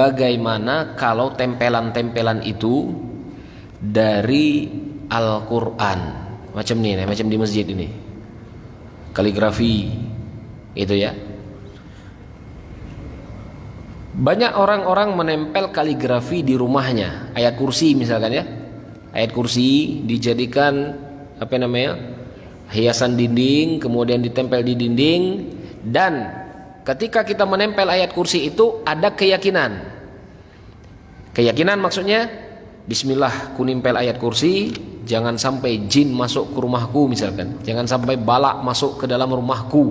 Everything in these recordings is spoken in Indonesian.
Bagaimana kalau tempelan-tempelan itu dari Al-Quran, macam ini, macam di masjid ini, kaligrafi itu ya. Banyak orang-orang menempel kaligrafi di rumahnya, ayat kursi misalkan ya, ayat kursi dijadikan apa namanya, hiasan dinding, kemudian ditempel di dinding. Dan ketika kita menempel ayat kursi itu ada keyakinan maksudnya, bismillah ku nimpel ayat kursi, jangan sampai jin masuk ke rumahku misalkan, jangan sampai balak masuk ke dalam rumahku.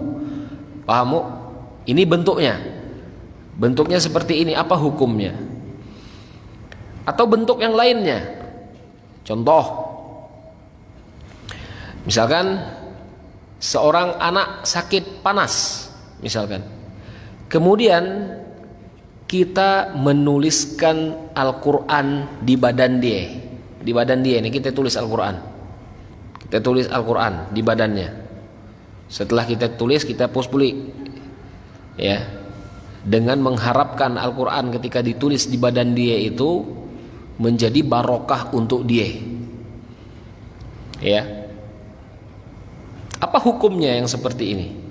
Pahamu? Ini bentuknya seperti ini. Apa hukumnya? Atau bentuk yang lainnya, contoh misalkan seorang anak sakit panas misalkan, kemudian kita menuliskan Al-Quran di badan dia. Di badan dia ini kita tulis Al-Quran. Kita tulis Al-Quran di badannya. Setelah kita tulis, kita puspuli ya, dengan mengharapkan Al-Quran ketika ditulis di badan dia itu menjadi barokah untuk dia. Ya. Apa hukumnya yang seperti ini?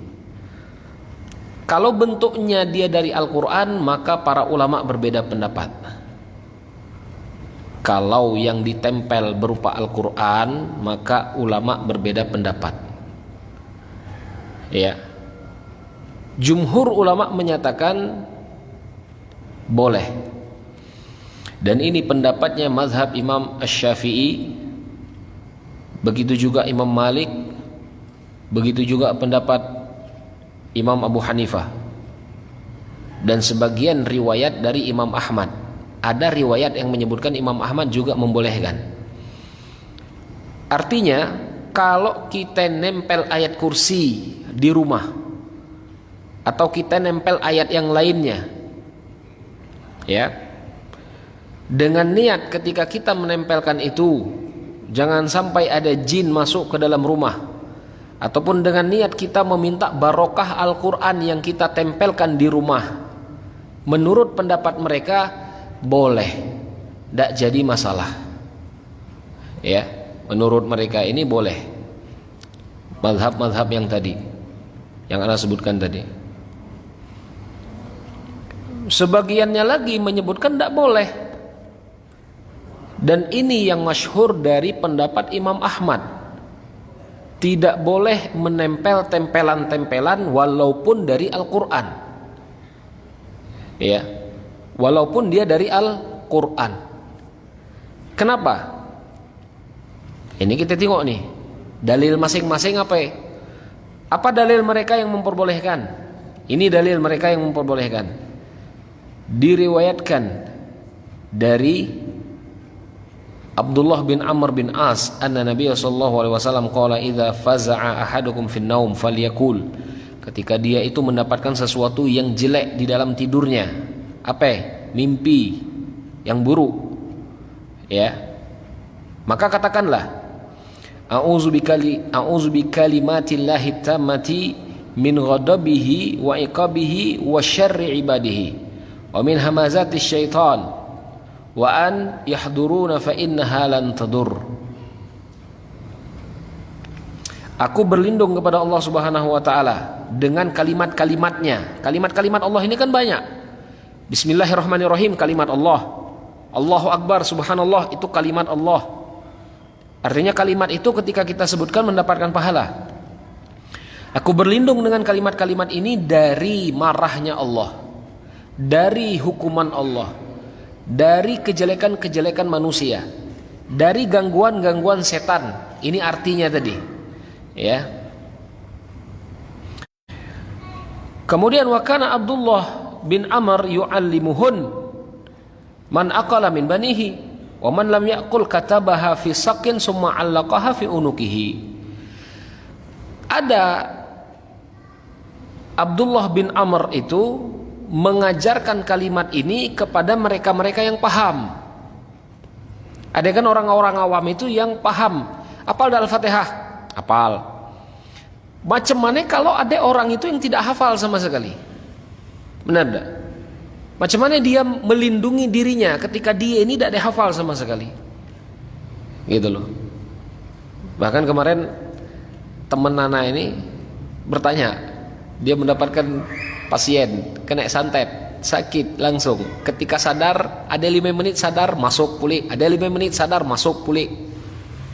Kalau bentuknya dia dari Al-Quran, maka para ulama berbeda pendapat. Kalau yang ditempel berupa Al-Quran, maka ulama berbeda pendapat. Ya. Jumhur ulama menyatakan boleh. Dan ini pendapatnya mazhab Imam Asy-Syafi'i, begitu juga Imam Malik, begitu juga pendapat Imam Abu Hanifah, dan sebagian riwayat dari Imam Ahmad. Ada riwayat yang menyebutkan Imam Ahmad juga membolehkan. Artinya kalau kita nempel ayat kursi di rumah, atau kita nempel ayat yang lainnya ya, dengan niat ketika kita menempelkan itu jangan sampai ada jin masuk ke dalam rumah, ataupun dengan niat kita meminta barokah Al-Quran yang kita tempelkan di rumah, menurut pendapat mereka boleh, tidak jadi masalah ya. Menurut mereka ini boleh, mazhab-mazhab yang tadi yang Anda sebutkan tadi. Sebagiannya lagi menyebutkan tidak boleh, dan ini yang masyhur dari pendapat Imam Ahmad. Tidak boleh menempel tempelan-tempelan walaupun dari Al-Quran ya, walaupun dia dari Al-Quran. Kenapa? Ini kita tengok nih dalil masing-masing apa ya? Apa dalil mereka yang memperbolehkan? Ini dalil mereka yang memperbolehkan. Diriwayatkan dari Abdullah bin Amr bin As anna Nabi sallallahu alaihi wasallam qala idza faza'a ahadukum fin naum falyakul, ketika dia itu mendapatkan sesuatu yang jelek di dalam tidurnya, apa? Mimpi yang buruk ya, maka katakanlah a'udzu bikalimatillahi tammati min ghadabihi wa iqabihi wa syarri ibadihi wa min hamazati syaitan wa an yahduruna fa innaha lan tadur. Aku berlindung kepada Allah Subhanahu wa taala dengan kalimat-kalimatnya. Kalimat-kalimat Allah ini kan banyak. Bismillahirrahmanirrahim kalimat Allah. Allahu Akbar subhanallah itu kalimat Allah. Artinya kalimat itu ketika kita sebutkan mendapatkan pahala. Aku berlindung dengan kalimat-kalimat ini dari marahnya Allah, dari hukuman Allah, dari kejelekan-kejelekan manusia, dari gangguan-gangguan setan. Ini artinya tadi ya. Kemudian wa kana Abdullah bin Amr yu'allimuhun man aqala min banihi wa man lam ya'qul katabaha fi saqin summa 'allaqaha fi unukihi. Ada Abdullah bin Amr itu mengajarkan kalimat ini kepada mereka-mereka yang paham. Ada kan orang-orang awam itu yang paham. Hafal Al-Fatihah? Hafal. Macam mana kalau ada orang itu yang tidak hafal sama sekali? Benar enggak? Macam mana dia melindungi dirinya ketika dia ini tidak dihafal sama sekali, gitu loh. Bahkan kemarin teman Nana ini bertanya, dia mendapatkan pasien kena santet, sakit langsung. Ketika sadar, ada 5 menit sadar masuk pulih, ada 5 menit sadar masuk pulih.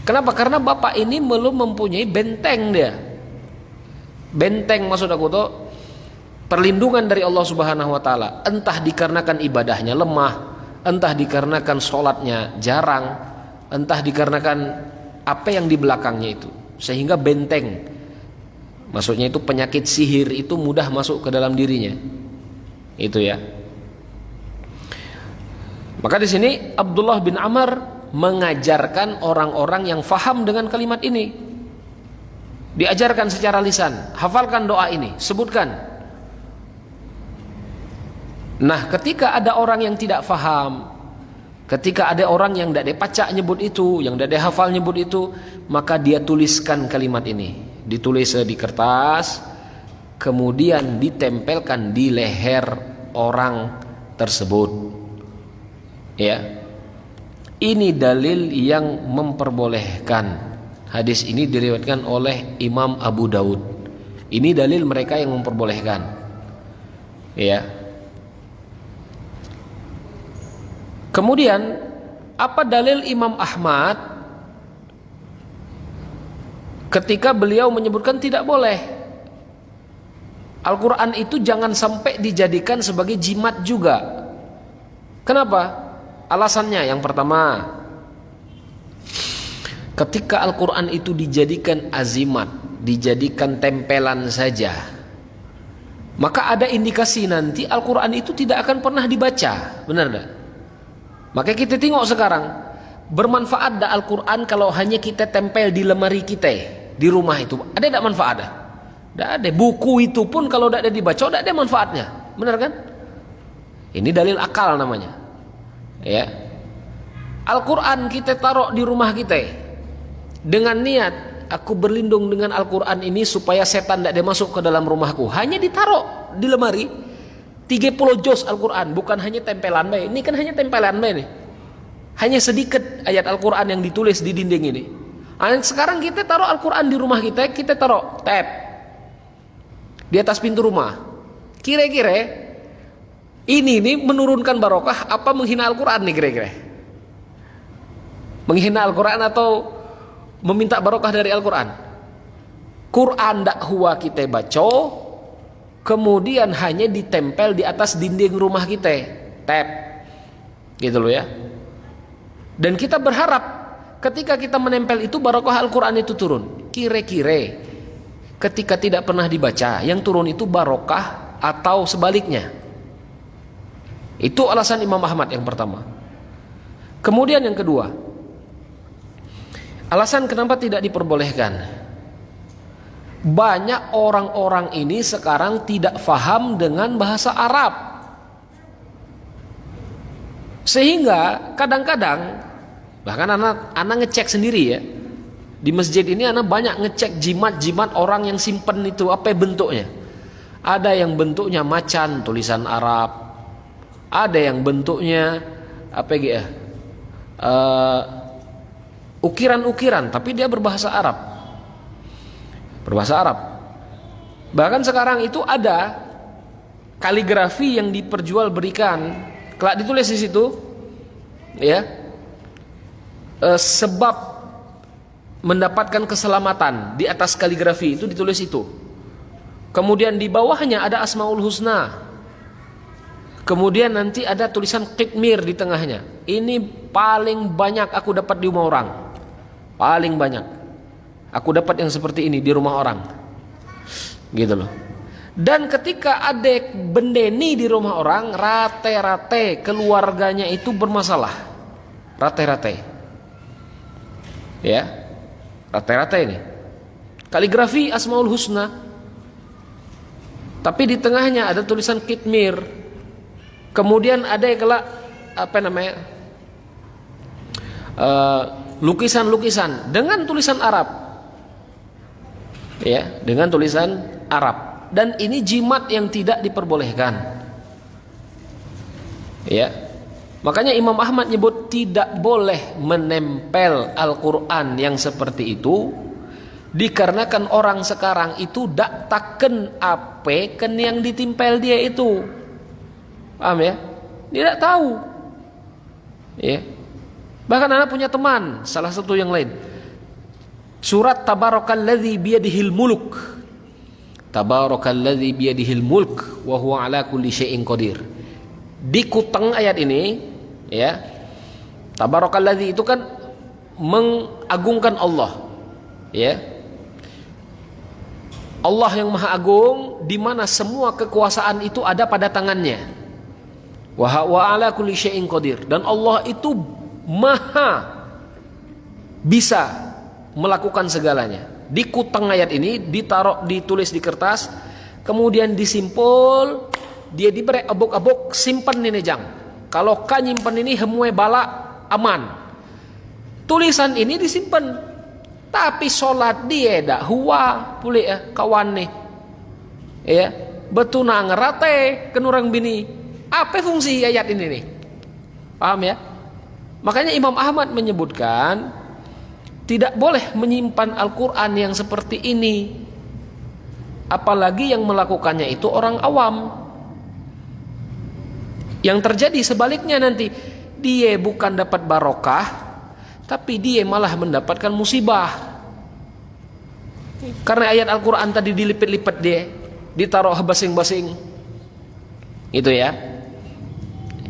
Kenapa? Karena bapak ini belum mempunyai benteng dia. Benteng maksud aku tuh perlindungan dari Allah Subhanahu wa taala. Entah dikarenakan ibadahnya lemah, entah dikarenakan sholatnya jarang, entah dikarenakan apa yang di belakangnya itu, sehingga benteng, maksudnya itu penyakit sihir itu mudah masuk ke dalam dirinya. Itu ya. Maka di sini Abdullah bin Amr mengajarkan orang-orang yang faham dengan kalimat ini. Diajarkan secara lisan, hafalkan doa ini, sebutkan. Nah, ketika ada orang yang tidak faham, ketika ada orang yang tidak dipacak nyebut itu, yang tidak dihafal nyebut itu, maka dia tuliskan kalimat ini. Ditulis di kertas, kemudian ditempelkan di leher orang tersebut. Ya. Ini dalil yang memperbolehkan. Hadis ini diriwayatkan oleh Imam Abu Daud. Ini dalil mereka yang memperbolehkan. Ya. Kemudian apa dalil Imam Ahmad ketika beliau menyebutkan tidak boleh Al-Quran itu jangan sampai dijadikan sebagai jimat juga. Kenapa? Alasannya yang pertama, ketika Al-Quran itu dijadikan azimat, dijadikan tempelan saja, maka ada indikasi nanti Al-Quran itu tidak akan pernah dibaca. Benar tak? Maka kita tengok sekarang, bermanfaat dah Al-Quran kalau hanya kita tempel di lemari kita, di rumah itu. Ada tak manfaat dah? Tidak ada. Buku itu pun kalau tidak ada dibaca, tidak ada manfaatnya. Benar kan? Ini dalil akal namanya. Ya. Al-Quran kita taruh di rumah kita dengan niat, aku berlindung dengan Al-Quran ini supaya setan tidak masuk ke dalam rumahku. Hanya ditaruh di lemari 30 juz Al-Quran, bukan hanya tempelan baik. Ini kan hanya tempelan baik nih. Hanya sedikit ayat Al-Quran yang ditulis di dinding ini. Sekarang kita taruh Al-Quran di rumah kita taruh tab di atas pintu rumah. Kira-kira ini menurunkan barokah apa menghina Al-Quran nih kira-kira? Menghina Al-Quran atau meminta barokah dari Al-Quran? Quran dakwah kita baca, kemudian hanya ditempel di atas dinding rumah kita, tab, gitu loh ya. Dan kita berharap ketika kita menempel itu barokah Al-Quran itu turun. Kira-kira ketika tidak pernah dibaca, yang turun itu barokah atau sebaliknya? Itu alasan Imam Ahmad yang pertama. Kemudian yang kedua, alasan kenapa tidak diperbolehkan. Banyak orang-orang ini sekarang tidak faham dengan bahasa Arab. Sehingga kadang-kadang, bahkan anak ngecek sendiri ya, di masjid ini anak banyak ngecek jimat-jimat orang yang simpen itu, apa bentuknya. Ada yang bentuknya macan, tulisan Arab. Ada yang bentuknya apa ya, ukiran-ukiran, tapi dia berbahasa Arab. Berbahasa Arab. Bahkan sekarang itu ada kaligrafi yang diperjualbelikan, kelak ditulis di situ, ya, sebab mendapatkan keselamatan. Di atas kaligrafi itu ditulis itu. Kemudian di bawahnya ada Asmaul Husna. Kemudian nanti ada tulisan Qitmir di tengahnya. Ini paling banyak aku dapat di rumah orang. Paling banyak aku dapat yang seperti ini di rumah orang. Gitu loh. Dan ketika ada bendeni di rumah orang, rate-rate keluarganya itu bermasalah. Rate-rate. Ya. Rate-rate ini. Kaligrafi Asmaul Husna. Tapi di tengahnya ada tulisan Qitmir. Kemudian ada yang kelak apa namanya, lukisan-lukisan dengan tulisan Arab, ya, dengan tulisan Arab. Dan ini jimat yang tidak diperbolehkan. Ya. Makanya Imam Ahmad nyebut tidak boleh menempel Al-Qur'an yang seperti itu, dikarenakan orang sekarang itu dak taken apa ken yang ditimpel dia itu. Paham ya? Dia tak tahu. Ya. Bahkan anak punya teman, salah satu yang lain. Surat Tabarakalladzi biyadihil mulk. Tabarakalladzi biyadihil mulk wa huwa ala kulli syai'in qadir. Di kuteng ayat ini, ya. Tabarakalladzi itu kan mengagungkan Allah. Ya. Allah yang Maha Agung, di mana semua kekuasaan itu ada pada tangannya. Wa ala kulli syai'in qadir, dan Allah itu Maha bisa melakukan segalanya. Di kuteng ayat ini ditulis di kertas, kemudian disimpul, dia diberi abuk-abuk, simpan ini jang. Kalau kan nyimpan ini hemue bala aman. Tulisan ini disimpan, tapi sholat dia dak huwa pulih ya kawan nih. Ya, betuna ngerate kenurang bini. Apa fungsi ayat ini nih? Paham ya? Makanya Imam Ahmad menyebutkan tidak boleh menyimpan Al-Quran yang seperti ini, apalagi yang melakukannya itu orang awam. Yang terjadi sebaliknya nanti, dia bukan dapat barokah, tapi dia malah mendapatkan musibah. Karena ayat Al-Quran tadi dilipet-lipet dia, ditaruh basing-basing. Itu ya.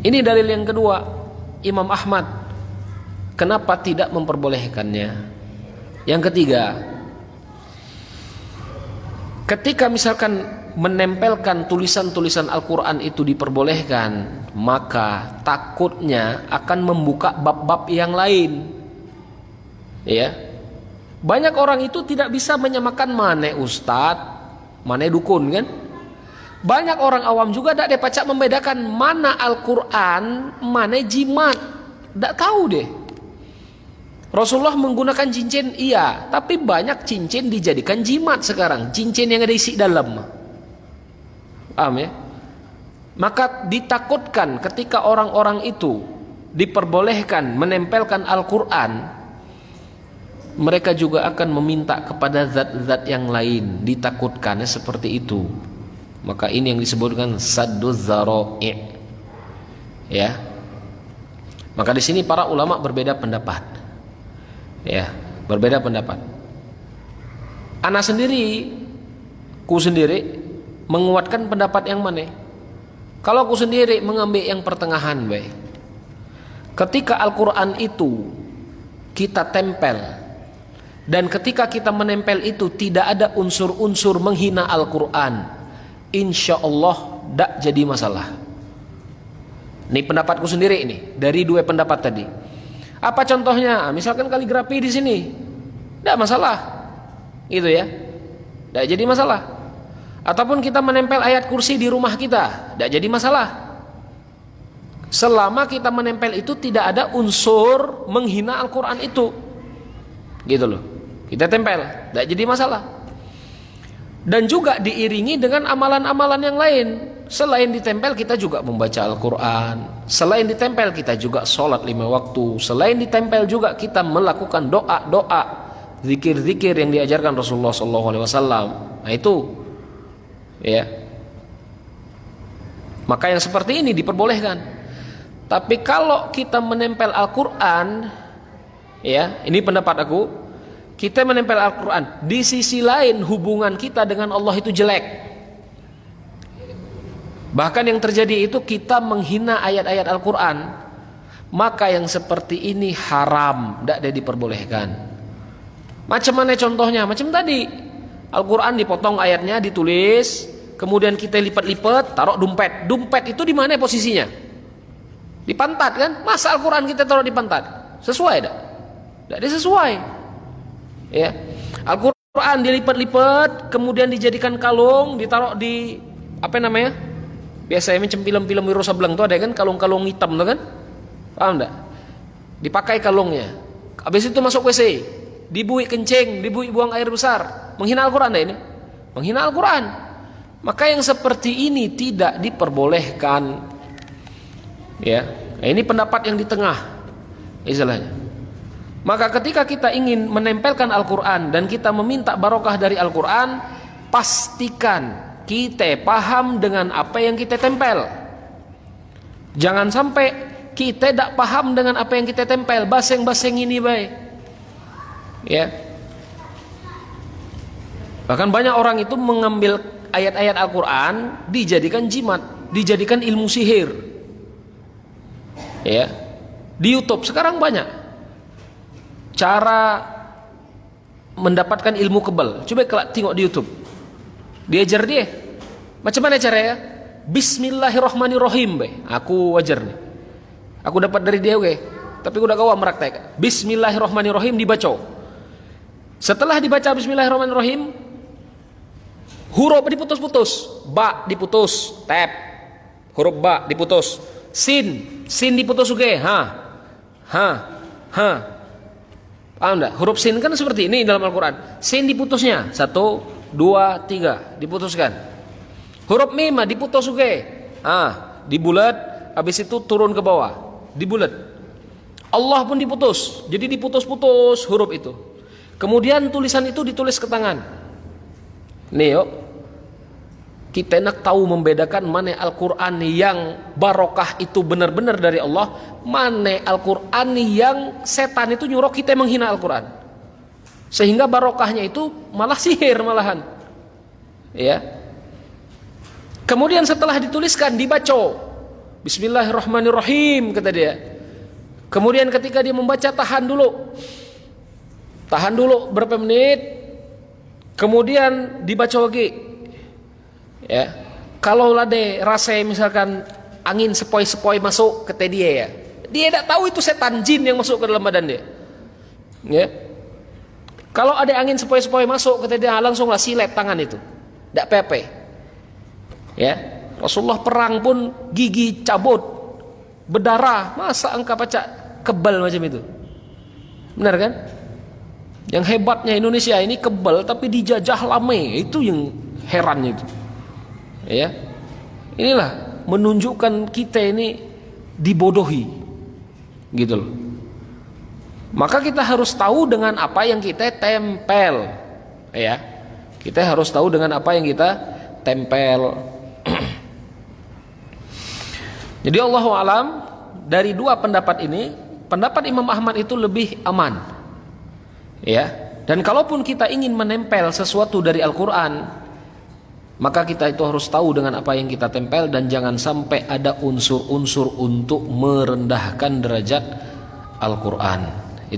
Ini dalil yang kedua, Imam Ahmad kenapa tidak memperbolehkannya. Yang ketiga, ketika misalkan menempelkan tulisan-tulisan Al-Quran itu diperbolehkan, maka takutnya akan membuka bab-bab yang lain. Ya, banyak orang itu tidak bisa menyamakan mana ustadz, mana dukun kan. Banyak orang awam juga tidak dipacak membedakan mana Al-Quran, mana jimat, tidak tahu deh. Rasulullah menggunakan cincin, iya, tapi banyak cincin dijadikan jimat sekarang, cincin yang ada isi dalam. Paham ya? Maka ditakutkan ketika orang-orang itu diperbolehkan menempelkan Al-Quran, mereka juga akan meminta kepada zat-zat yang lain, ditakutkannya seperti itu. Maka ini yang disebutkan sadduz dzara'i. Ya. Maka di sini para ulama berbeda pendapat. Ya, berbeda pendapat. Ana sendiri, ku sendiri menguatkan pendapat yang mana? Kalau ku sendiri mengambil yang pertengahan, baik. Ketika Al-Quran itu kita tempel, dan ketika kita menempel itu tidak ada unsur-unsur menghina Al-Quran, insya Allah tidak jadi masalah. Ini pendapatku sendiri ini dari dua pendapat tadi. Apa contohnya? Misalkan kaligrafi di sini, tidak masalah, gitu ya, tidak jadi masalah. Ataupun kita menempel ayat kursi di rumah kita, tidak jadi masalah. Selama kita menempel itu tidak ada unsur menghina Al-Quran itu, gitu loh. Kita tempel, tidak jadi masalah. Dan juga diiringi dengan amalan-amalan yang lain. Selain ditempel kita juga membaca Al-Quran. Selain ditempel kita juga sholat 5 waktu. Selain ditempel juga kita melakukan doa-doa, zikir-zikir yang diajarkan Rasulullah SAW. Nah itu, ya. Maka yang seperti ini diperbolehkan. Tapi kalau kita menempel Al-Quran, ya, ini pendapat aku, kita menempel Al-Quran, di sisi lain hubungan kita dengan Allah itu jelek. Bahkan yang terjadi itu kita menghina ayat-ayat Al-Quran, maka yang seperti ini haram, tidak ada diperbolehkan. Macam mana contohnya? Macam tadi, Al-Quran dipotong ayatnya, ditulis, kemudian kita lipat-lipat, taruh dompet. Dompet itu di mana posisinya? Di pantat kan? Masa Al-Quran kita taruh di pantat? Sesuai tidak? Tidak ada sesuai. Ya, Al-Quran dilipat-lipat, kemudian dijadikan kalung, ditaruh di apa namanya? Biasanya macam film-film Wiro Sableng tuh ada kan kalung-kalung hitam tuh kan? Paham enggak? Dipakai kalungnya. Habis itu masuk WC, dibuih kencing, dibuih buang air besar. Menghina Al-Quran enggak ini? Menghina Al-Quran. Maka yang seperti ini tidak diperbolehkan. Ya, ini pendapat yang di tengah istilahnya. Maka ketika kita ingin menempelkan Al-Quran dan kita meminta barokah dari Al-Quran, pastikan kita paham dengan apa yang kita tempel. Jangan sampai kita tidak paham dengan apa yang kita tempel, baseng-baseng ini baik. Ya. Bahkan banyak orang itu mengambil ayat-ayat Al-Quran dijadikan jimat, dijadikan ilmu sihir. Ya. Di YouTube sekarang banyak cara mendapatkan ilmu kebal. Coba tengok di YouTube. Diajar dia. Macam mana caranya? Bismillahirrahmanirrahim, be. Aku wajar nih. Aku dapat dari dia, oke. Tapi udah kawan meraktek. Bismillahirrahmanirrahim dibaca. Setelah dibaca Bismillahirrahmanirrahim, huruf diputus-putus. Ba diputus, tap. Huruf ba diputus. Sin diputus oke. Ha. Paham enggak? Huruf sin kan seperti ini dalam Al-Quran. Sin diputusnya 1, 2, 3 diputuskan. Huruf mim diputus oke. Dibulat, habis itu turun ke bawah. Dibulat. Allah pun diputus. Jadi diputus-putus huruf itu. Kemudian tulisan itu ditulis ke tangan. Nih yuk. Kita nak tahu membedakan mana Al-Quran yang barokah itu benar-benar dari Allah, mana Al-Quran yang setan itu nyuruh kita menghina Al-Quran, sehingga barokahnya itu malah sihir malahan. Ya. Kemudian setelah dituliskan dibaca Bismillahirrahmanirrahim kata dia. Kemudian ketika dia membaca tahan dulu berapa menit, kemudian dibaca lagi. Ya, kalau ada rasa misalkan angin sepoi-sepoi masuk ke dia ya, dia tidak tahu itu setan jin yang masuk ke dalam badan dia. Ya, kalau ada angin sepoi-sepoi masuk ke dia, langsunglah silet tangan itu, tidak pepe. Ya, Rasulullah perang pun gigi cabut, berdarah, masa engkau baca kebal macam itu? Benar kan? Yang hebatnya Indonesia ini kebal tapi dijajah lama, itu yang herannya itu. Ya, inilah menunjukkan kita ini dibodohi, gitu loh. Maka kita harus tahu dengan apa yang kita tempel, ya. Kita harus tahu dengan apa yang kita tempel. Jadi Allahu alam, dari dua pendapat ini, pendapat Imam Ahmad itu lebih aman, ya. Dan kalaupun kita ingin menempel sesuatu dari Al-Quran, maka kita itu harus tahu dengan apa yang kita tempel, dan jangan sampai ada unsur-unsur untuk merendahkan derajat Al-Quran.